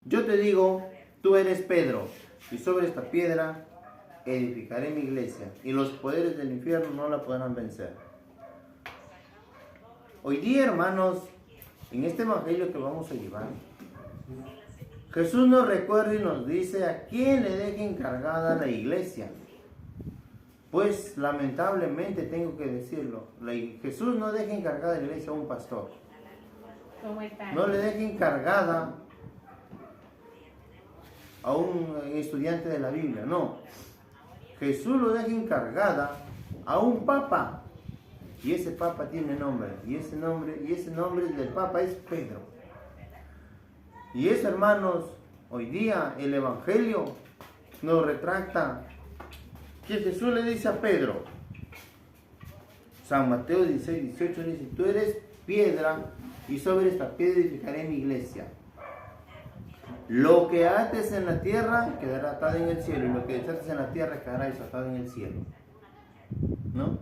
Yo te digo, tú eres Pedro, y sobre esta piedra edificaré mi iglesia, y los poderes del infierno no la podrán vencer. Hoy día, hermanos, en este evangelio que vamos a llevar, Jesús nos recuerda y nos dice a quién le deje encargada la iglesia. Pues lamentablemente tengo que decirlo, Jesús no deja encargada la iglesia a un pastor. No le deja encargada a un estudiante de la Biblia, no. Jesús lo deja encargada a un papa. Y ese papa tiene nombre, y ese nombre del papa es Pedro. Y eso, hermanos, hoy día el evangelio nos retracta que Jesús le dice a Pedro, San Mateo 16, 18 dice, tú eres piedra y sobre esta piedra edificaré mi iglesia. Lo que ates en la tierra quedará atado en el cielo, y lo que desates en la tierra quedará desatado en el cielo. ¿No?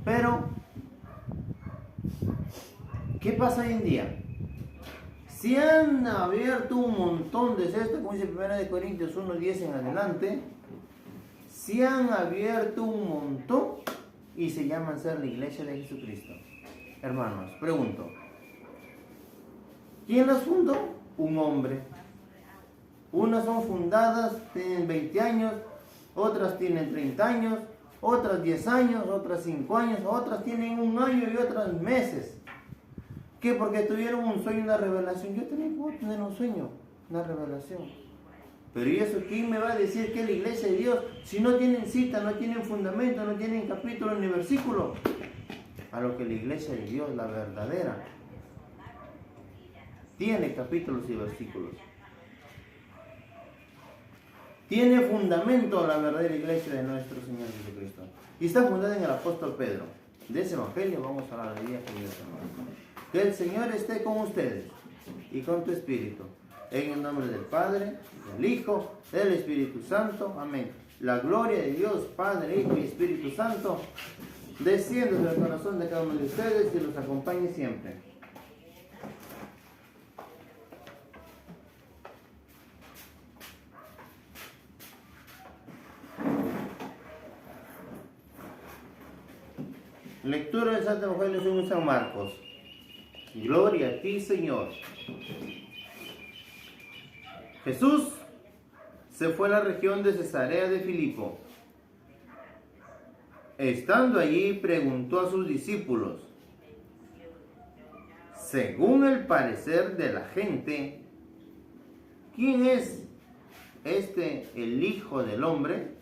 Pero, ¿qué pasa hoy en día? Se han abierto un montón de sectas, como dice 1 Corintios 1:10 en adelante, se han abierto un montón y se llaman ser la iglesia de Jesucristo. Hermanos, pregunto, ¿quién las fundó? Un hombre. Unas son fundadas, tienen 20 años, otras tienen 30 años, otras 10 años, otras 5 años, otras tienen 1 año y otras meses. ¿Qué? Porque tuvieron un sueño, una revelación. Yo también puedo tener un sueño, una revelación. Pero ¿y eso quién me va a decir que es la iglesia de Dios? Si no tienen cita, no tienen fundamento, no tienen capítulo ni versículo. A lo que la iglesia de Dios, la verdadera, tiene capítulos y versículos. Tiene fundamento la verdadera iglesia de nuestro Señor Jesucristo. Y está fundada en el apóstol Pedro. De ese evangelio vamos a hablar el día que Dios hermano. Que el Señor esté con ustedes y con tu espíritu. En el nombre del Padre, del Hijo, del Espíritu Santo. Amén. La gloria de Dios, Padre, Hijo y Espíritu Santo, desciende del corazón de cada uno de ustedes y los acompañe siempre. Lectura del Santo Evangelio según San Marcos. Gloria a ti, Señor. Jesús se fue a la región de Cesarea de Filipo. Estando allí, preguntó a sus discípulos, según el parecer de la gente, ¿quién es el Hijo del Hombre?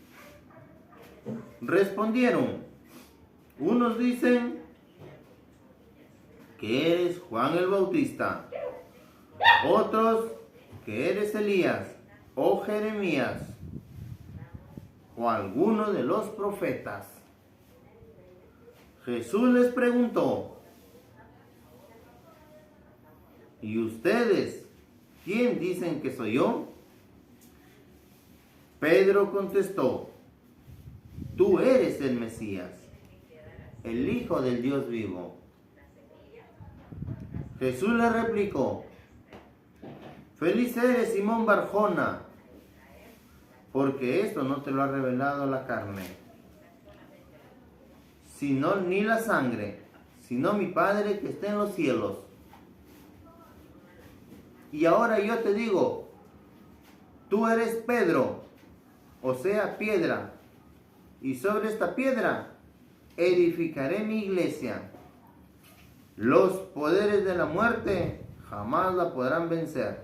Respondieron, unos dicen que eres Juan el Bautista, otros que eres Elías o Jeremías o alguno de los profetas. Jesús les preguntó, ¿y ustedes quién dicen que soy yo? Pedro contestó, tú eres el Mesías, el Hijo del Dios vivo. Jesús le replicó, feliz eres, Simón Barjona, porque esto no te lo ha revelado la carne, ni la sangre, sino mi Padre que está en los cielos. Y ahora yo te digo, tú eres Pedro, o sea, piedra, y sobre esta piedra edificaré mi iglesia. Los poderes de la muerte jamás la podrán vencer.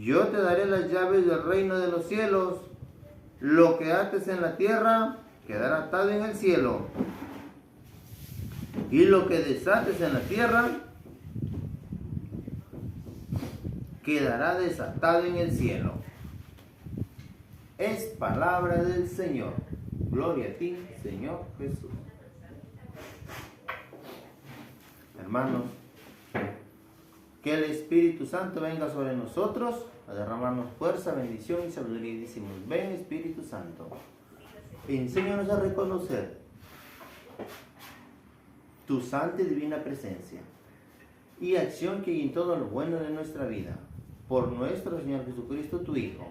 Yo te daré las llaves del reino de los cielos. Lo que ates en la tierra quedará atado en el cielo, y lo que desates en la tierra quedará desatado en el cielo. Es palabra del Señor. Gloria a ti, Señor Jesús. Hermanos, que el Espíritu Santo venga sobre nosotros a derramarnos fuerza, bendición y sabiduría. Y decimos, ven Espíritu Santo, enséñanos a reconocer tu santa y divina presencia y acción que hay en todo lo bueno de nuestra vida. Por nuestro Señor Jesucristo, tu Hijo,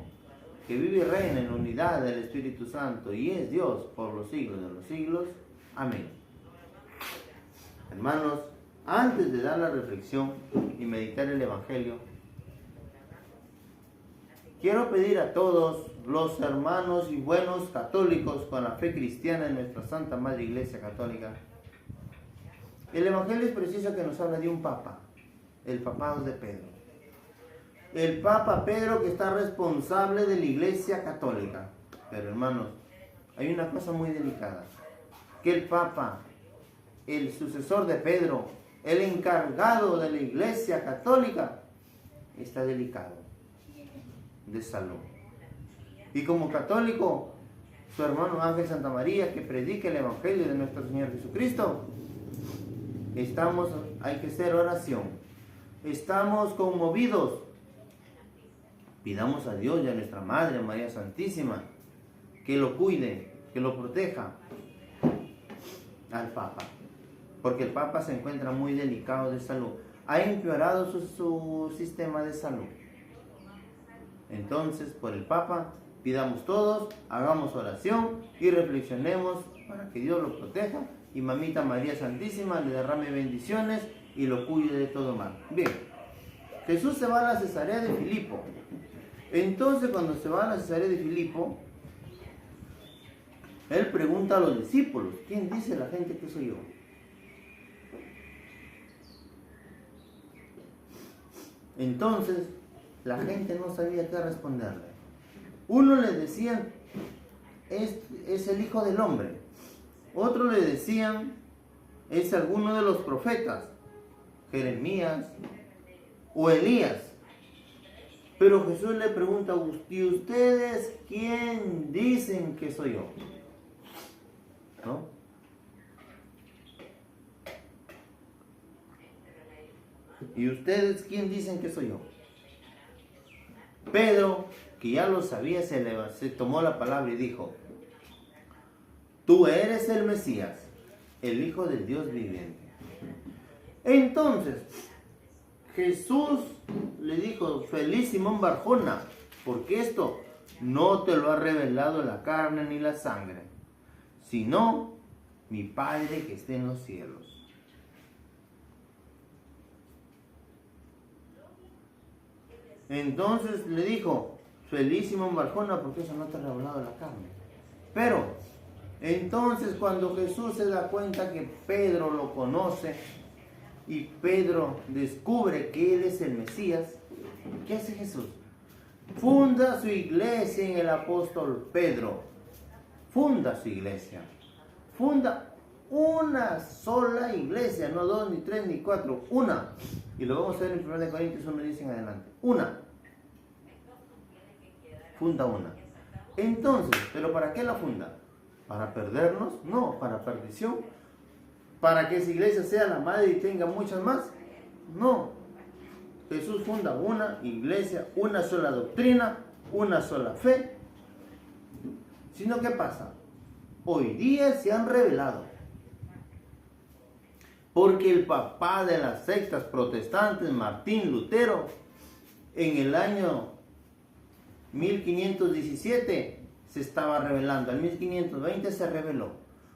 que vive y reina en la unidad del Espíritu Santo y es Dios por los siglos de los siglos. Amén. Hermanos, antes de dar la reflexión y meditar el Evangelio, quiero pedir a todos los hermanos y buenos católicos con la fe cristiana en nuestra Santa Madre Iglesia Católica. El Evangelio es preciso que nos habla de un Papa, el papado de Pedro. El Papa Pedro, que está responsable de la Iglesia Católica. Pero hermanos, hay una cosa muy delicada, que el Papa, el sucesor de Pedro, el encargado de la Iglesia Católica, está delicado de salud. Y como católico, su hermano Ángel Santa María, que predica el Evangelio de nuestro Señor Jesucristo, hay que hacer oración. Estamos conmovidos. Pidamos a Dios y a nuestra Madre María Santísima que lo cuide, que lo proteja al Papa, porque el Papa se encuentra muy delicado de salud. Ha empeorado su sistema de salud. Entonces, por el Papa, pidamos todos, hagamos oración y reflexionemos para que Dios lo proteja y Mamita María Santísima le derrame bendiciones y lo cuide de todo mal. Bien, Jesús se va a la Cesarea de Filipo. Entonces, cuando se va a la Cesarea de Filipo, él pregunta a los discípulos: ¿quién dice la gente que soy yo? Entonces, la gente no sabía qué responderle. Uno le decían: es el Hijo del Hombre. Otro le decían: es alguno de los profetas, Jeremías o Elías. Pero Jesús le pregunta: ¿y ustedes quién dicen que soy yo? ¿No? ¿Y ustedes quién dicen que soy yo? Pedro, que ya lo sabía, se tomó la palabra y dijo: tú eres el Mesías, el Hijo del Dios viviente. Entonces, Jesús le dijo: feliz Simón Barjona, porque esto no te lo ha revelado la carne ni la sangre, sino mi Padre que está en los cielos. Entonces le dijo: feliz Simón Barjona, porque eso no te ha revelado la carne. Pero, entonces cuando Jesús se da cuenta que Pedro lo conoce y Pedro descubre que él es el Mesías, ¿qué hace Jesús? Funda su iglesia en el apóstol Pedro. Funda su iglesia. Funda una sola iglesia, no dos, ni tres, ni cuatro, una. Y lo vamos a ver en 1 Corintios 1, dice en adelante. Una. Funda una. Entonces, ¿pero para qué la funda? ¿Para perdernos? No, para perdición. ¿Para que esa iglesia sea la madre y tenga muchas más? No. Jesús funda una iglesia, una sola doctrina, una sola fe. Sino, ¿qué pasa? Hoy día se han revelado. Porque el papá de las sectas protestantes, Martín Lutero, en el año 1517 se estaba rebelando. En 1520 se rebeló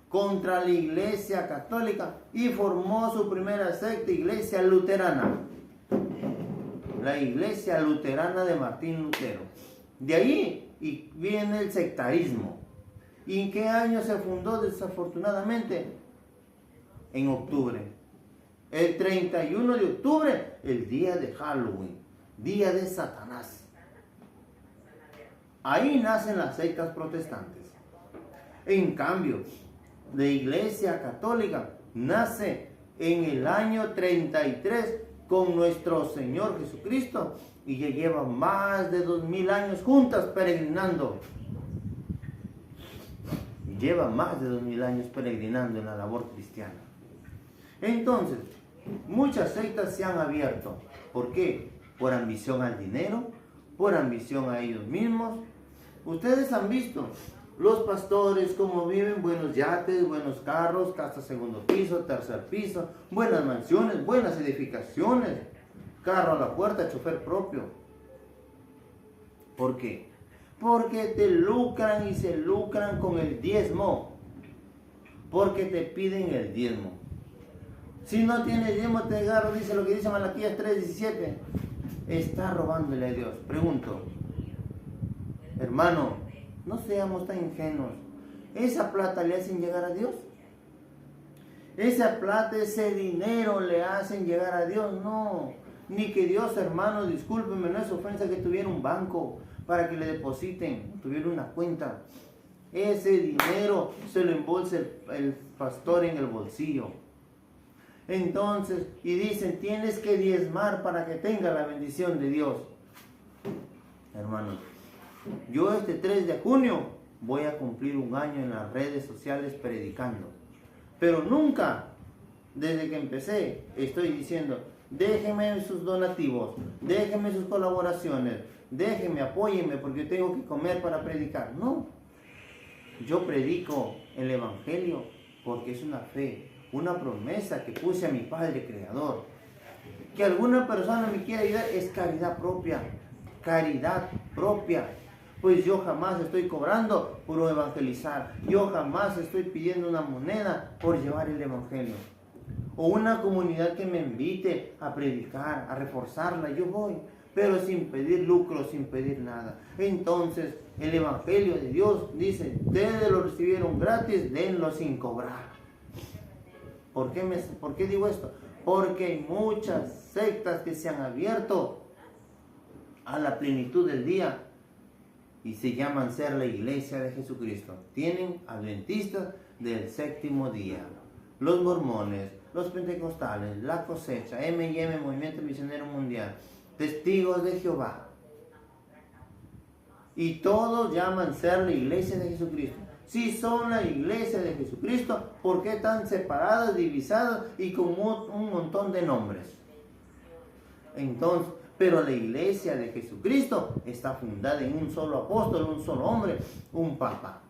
contra la Iglesia Católica y formó su primera secta, Iglesia Luterana. La Iglesia Luterana de Martín Lutero. De ahí viene el sectarismo. ¿Y en qué año se fundó desafortunadamente? En octubre. El 31 de octubre, el día de Halloween, día de Satanás. Ahí nacen las sectas protestantes. En cambio, la Iglesia Católica nace en el año 33 con nuestro Señor Jesucristo y ya lleva más de 2000 años juntas peregrinando. Lleva más de 2000 años peregrinando en la labor cristiana. Entonces, muchas sectas se han abierto. ¿Por qué? Por ambición al dinero, por ambición a ellos mismos. Ustedes han visto Los pastores, como viven, buenos yates, buenos carros, casa segundo piso, tercer piso, buenas mansiones, buenas edificaciones, carro a la puerta, chofer propio. ¿Por qué? Porque te lucran y se lucran con el diezmo. Porque te piden el diezmo. Si no tienes diezmo, te agarro, dice lo que dice Malaquías 3:17. Está robándole a Dios. Pregunto, hermano, no seamos tan ingenuos. ¿Esa plata le hacen llegar a Dios? ¿Esa plata, ese dinero le hacen llegar a Dios? No. Ni que Dios, hermano, discúlpeme, no es ofensa que tuviera un banco para que le depositen, tuviera una cuenta. Ese dinero se lo embolsa el pastor en el bolsillo. Entonces, y dicen, tienes que diezmar para que tenga la bendición de Dios. Hermanos, yo este 3 de junio voy a cumplir un año en las redes sociales predicando. Pero nunca, desde que empecé, estoy diciendo, déjenme sus donativos, déjenme sus colaboraciones, déjenme, apóyenme porque yo tengo que comer para predicar. No, yo predico el Evangelio porque es una fe, una promesa que puse a mi Padre Creador. Que alguna persona me quiera ayudar es caridad propia, caridad propia. Pues yo jamás estoy cobrando por evangelizar, yo jamás estoy pidiendo una moneda por llevar el Evangelio. O una comunidad que me invite a predicar, a reforzarla, yo voy, pero sin pedir lucro, sin pedir nada. Entonces, el Evangelio de Dios dice, ustedes lo recibieron gratis, denlo sin cobrar. ¿Por qué digo esto? Porque hay muchas sectas que se han abierto a la plenitud del día y se llaman ser la Iglesia de Jesucristo. Tienen adventistas del séptimo día, los mormones, los pentecostales, la cosecha, M&M, Movimiento Misionero Mundial, Testigos de Jehová. Y todos llaman ser la Iglesia de Jesucristo. Si son la Iglesia de Jesucristo, ¿por qué están separadas, divisadas y con un montón de nombres? Entonces, pero la Iglesia de Jesucristo está fundada en un solo apóstol, un solo hombre, un papa,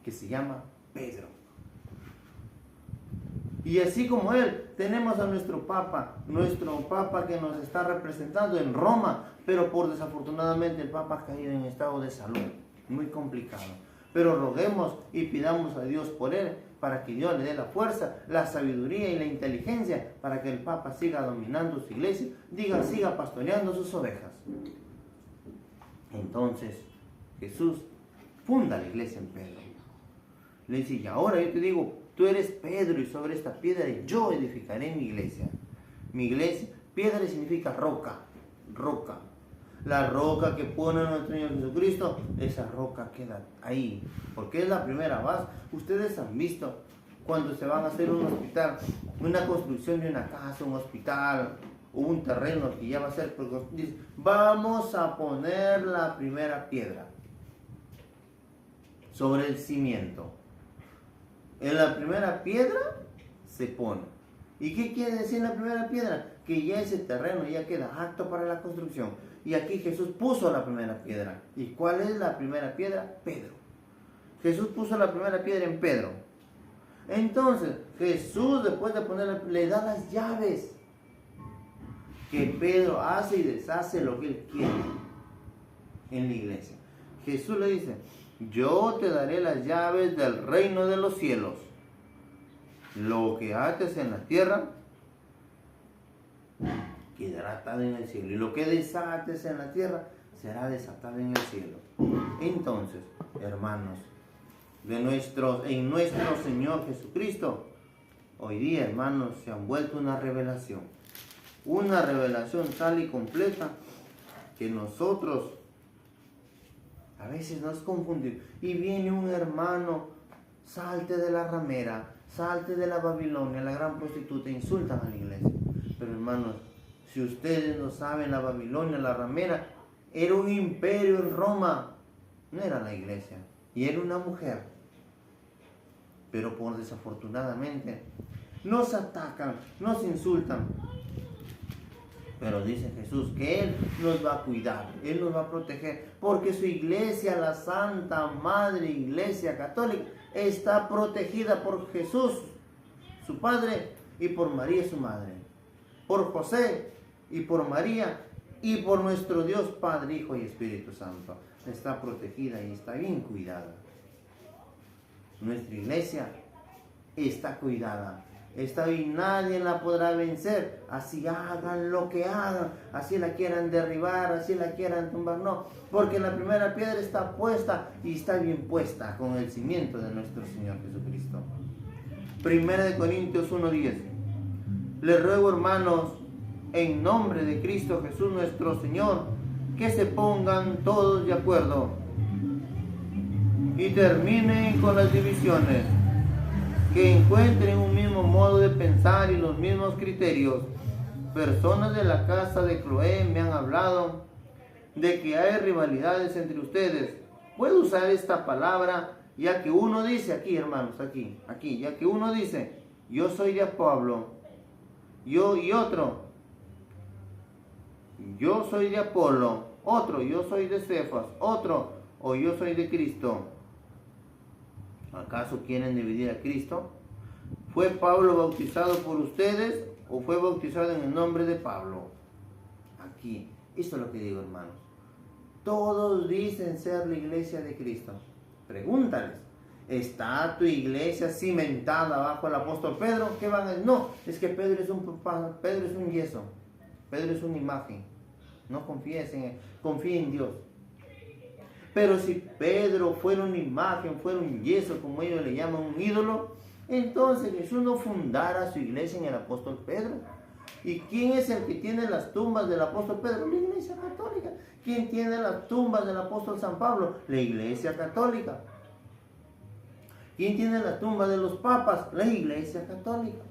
que se llama Pedro. Y así como él, tenemos a nuestro papa que nos está representando en Roma, pero por desafortunadamente el papa ha caído en estado de salud, muy complicado. Pero roguemos y pidamos a Dios por él, para que Dios le dé la fuerza, la sabiduría y la inteligencia, para que el papa siga dominando su iglesia, siga pastoreando sus ovejas. Entonces, Jesús funda la iglesia en Pedro. Le dice, y ahora yo te digo, tú eres Pedro y sobre esta piedra yo edificaré mi iglesia. Mi iglesia, piedra significa roca, roca. La roca que pone nuestro Señor Jesucristo, esa roca queda ahí, porque es la primera base. Ustedes han visto cuando se van a hacer un hospital, una construcción de una casa, un hospital o un terreno que ya va a ser, dice, vamos a poner la primera piedra sobre el cimiento. En la primera piedra se pone. ¿Y qué quiere decir la primera piedra? Que ya ese terreno ya queda apto para la construcción. Y aquí Jesús puso la primera piedra. ¿Y cuál es la primera piedra? Pedro. Jesús puso la primera piedra en Pedro. Entonces, Jesús después de ponerla, le da las llaves. Que Pedro hace y deshace lo que él quiere en la iglesia. Jesús le dice, yo te daré las llaves del reino de los cielos. Lo que ates en la tierra quedará atado en el cielo, y lo que desates en la tierra será desatado en el cielo. Entonces, hermanos, en nuestro Señor Jesucristo, hoy día, hermanos, se han vuelto una revelación tal y completa que nosotros a veces nos confundimos. Y viene un hermano, salte de la ramera, salte de la Babilonia, la gran prostituta, insultan a la iglesia. Pero hermanos, si ustedes no saben, la Babilonia, la ramera, era un imperio en Roma, no era la iglesia, y era una mujer. Pero por desafortunadamente, nos atacan, nos insultan. Pero dice Jesús que Él nos va a cuidar, Él nos va a proteger, porque su iglesia, la Santa Madre Iglesia Católica, está protegida por Jesús, su Padre, y por María, su Madre, por José y por María, y por nuestro Dios Padre, Hijo y Espíritu Santo. Está protegida y está bien cuidada. Nuestra iglesia está cuidada. Esta y nadie la podrá vencer, así hagan lo que hagan, así la quieran derribar, así la quieran tumbar, no, porque la primera piedra está puesta y está bien puesta con el cimiento de nuestro Señor Jesucristo. 1 Corintios 1:10. Les ruego, hermanos, en nombre de Cristo Jesús nuestro Señor, que se pongan todos de acuerdo y terminen con las divisiones, que encuentren un mismo modo de pensar y los mismos criterios. Personas de la casa de Cloé me han hablado de que hay rivalidades entre ustedes. Puedo usar esta palabra ya que uno dice, aquí hermanos, aquí, ya que uno dice, yo soy de Pablo, yo soy de Apolo, otro, yo soy de Cefas, otro, o yo soy de Cristo. ¿Acaso quieren dividir a Cristo? ¿Fue Pablo bautizado por ustedes o fue bautizado en el nombre de Pablo? Aquí, esto es lo que digo, hermanos. Todos dicen ser la iglesia de Cristo. Pregúntales, ¿está tu iglesia cimentada bajo el apóstol Pedro? ¿Qué van a decir? No, es que Pedro es un yeso, Pedro es una imagen. No confíes en él, confía en Dios. Pero si Pedro fuera una imagen, fuera un yeso, como ellos le llaman, un ídolo, entonces Jesús no fundara su iglesia en el apóstol Pedro. ¿Y quién es el que tiene las tumbas del apóstol Pedro? La iglesia católica. ¿Quién tiene las tumbas del apóstol San Pablo? La iglesia católica. ¿Quién tiene las tumbas de los papas? La iglesia católica.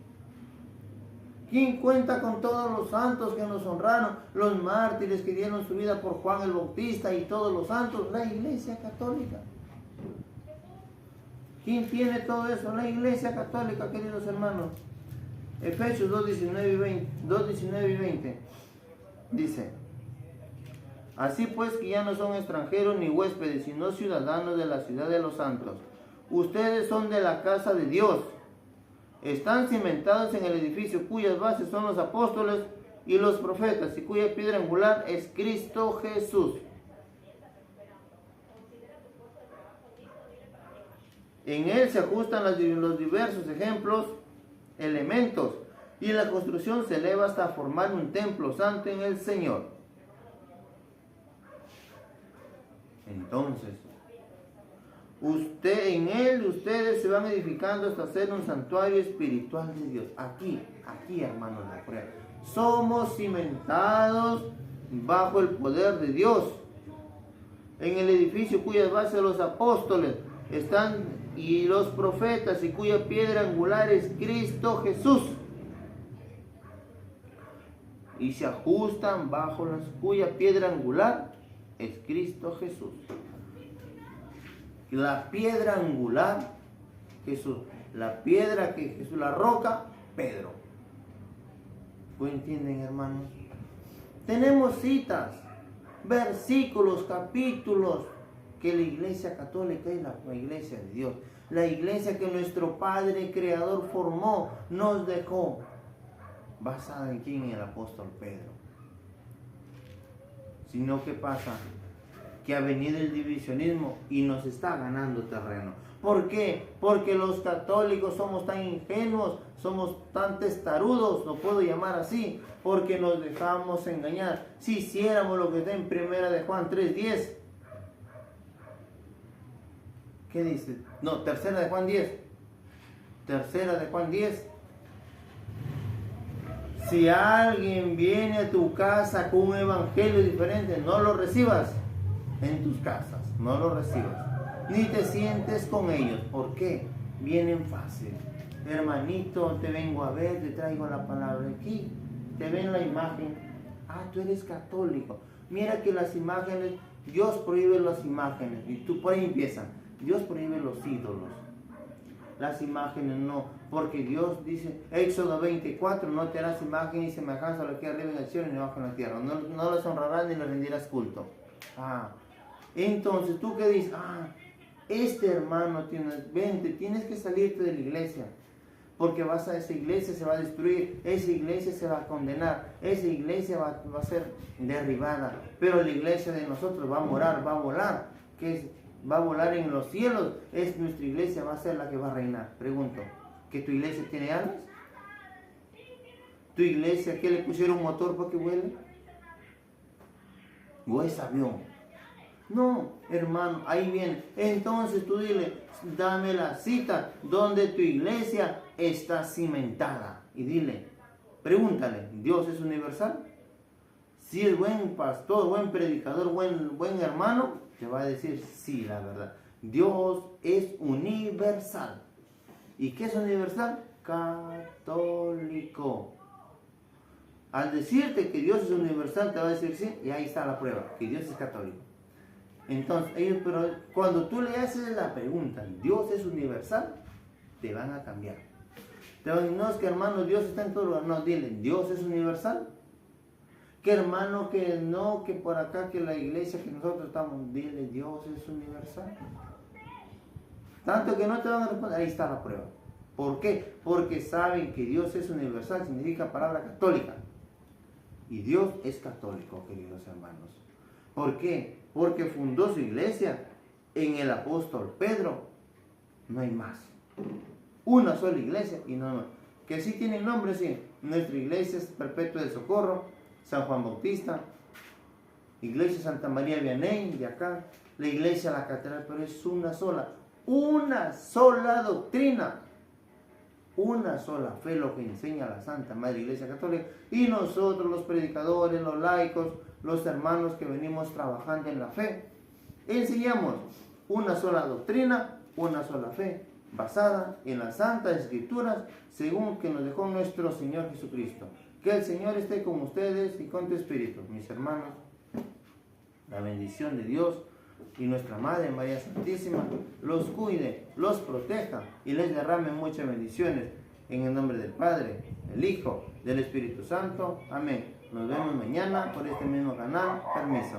¿Quién cuenta con todos los santos que nos honraron? Los mártires que dieron su vida por Juan el Bautista y todos los santos. La iglesia católica. ¿Quién tiene todo eso? La iglesia católica, queridos hermanos. Efesios 2:19 y 20 dice: así pues que ya no son extranjeros ni huéspedes, sino ciudadanos de la ciudad de los santos. Ustedes son de la casa de Dios. Están cimentados en el edificio cuyas bases son los apóstoles y los profetas, y cuya piedra angular es Cristo Jesús. En él se ajustan los diversos elementos, y la construcción se eleva hasta formar un templo santo en el Señor. Entonces, en él ustedes se van edificando hasta ser un santuario espiritual de Dios. Aquí, hermanos, la prueba. Somos cimentados bajo el poder de Dios. En el edificio cuyas bases los apóstoles están y los profetas, y cuya piedra angular es Cristo Jesús. Y se ajustan bajo cuya piedra angular es Cristo Jesús. La piedra angular, Jesús. La piedra que Jesús, la roca, Pedro. ¿Lo entienden, hermanos? Tenemos citas, versículos, capítulos, que la iglesia católica es la iglesia de Dios. La iglesia que nuestro Padre Creador formó, nos dejó. ¿Basada en quién? En el apóstol Pedro. Sino, ¿qué pasa? Que ha venido el divisionismo y nos está ganando terreno. ¿Por qué? Porque los católicos somos tan ingenuos, somos tan testarudos, lo puedo llamar así, porque nos dejamos engañar. Si hiciéramos lo que está en 1 de Juan 3:10. ¿Qué dice? No, 3 de Juan 10. 3 de Juan 10. Si alguien viene a tu casa con un evangelio diferente, no lo recibas en tus casas, no lo recibas, ni te sientes con ellos. ¿Por qué? Vienen fácil. Hermanito, te vengo a ver, te traigo la palabra aquí, te ven la imagen. Ah, tú eres católico. Mira que las imágenes, Dios prohíbe las imágenes, y tú por ahí empiezan. Dios prohíbe los ídolos. Las imágenes no, Porque Dios dice, Éxodo 24, no te harás imagen ni semejanza a lo que hay arriba en el cielo ni abajo en la tierra. No los honrarás ni les rendirás culto. Entonces, ¿tú qué dices? Este hermano, vente, tienes que salirte de la iglesia. Porque vas a esa iglesia, se va a destruir, esa iglesia se va a condenar, esa iglesia va a ser derribada. Pero la iglesia de nosotros va a morar, va a volar. Va a volar en los cielos. Nuestra iglesia va a ser la que va a reinar. Pregunto, ¿que tu iglesia tiene alas? ¿Tu iglesia qué le pusieron un motor para que vuele? ¿O es avión? No, hermano, ahí viene. Entonces tú dile, dame la cita donde tu iglesia está cimentada. Y dile, pregúntale, ¿Dios es universal? Si es buen pastor, buen predicador, buen hermano, te va a decir sí, la verdad. Dios es universal. ¿Y qué es universal? Católico. Al decirte que Dios es universal, te va a decir sí, y ahí está la prueba, que Dios es católico. Entonces, pero cuando tú le haces la pregunta, ¿Dios es universal? Te van a cambiar. Te van a decir, no, es que hermano, Dios está en todo lugar. No, dile, ¿Dios es universal? Que hermano, que no, que por acá, que la iglesia que nosotros estamos, dile, Dios es universal. Tanto que no te van a responder, ahí está la prueba. ¿Por qué? Porque saben que Dios es universal, significa palabra católica. Y Dios es católico, queridos hermanos. ¿Por qué? Porque fundó su iglesia en el apóstol Pedro. No hay más. Una sola iglesia y no más. Que sí tiene nombre, sí. Nuestra iglesia es Perpetua del Socorro, San Juan Bautista, Iglesia Santa María Vianney, de acá, la iglesia La Catedral, pero es una sola doctrina, una sola fe, lo que enseña la Santa Madre Iglesia Católica, y nosotros los predicadores, los laicos, los hermanos que venimos trabajando en la fe, enseñamos una sola doctrina, una sola fe, basada en las Santas Escrituras, según que nos dejó nuestro Señor Jesucristo. Que el Señor esté con ustedes y con tu espíritu, mis hermanos. La bendición de Dios y nuestra Madre María Santísima los cuide, los proteja y les derrame muchas bendiciones. En el nombre del Padre, del Hijo, del Espíritu Santo. Amén. Nos vemos mañana por este mismo canal. Permiso.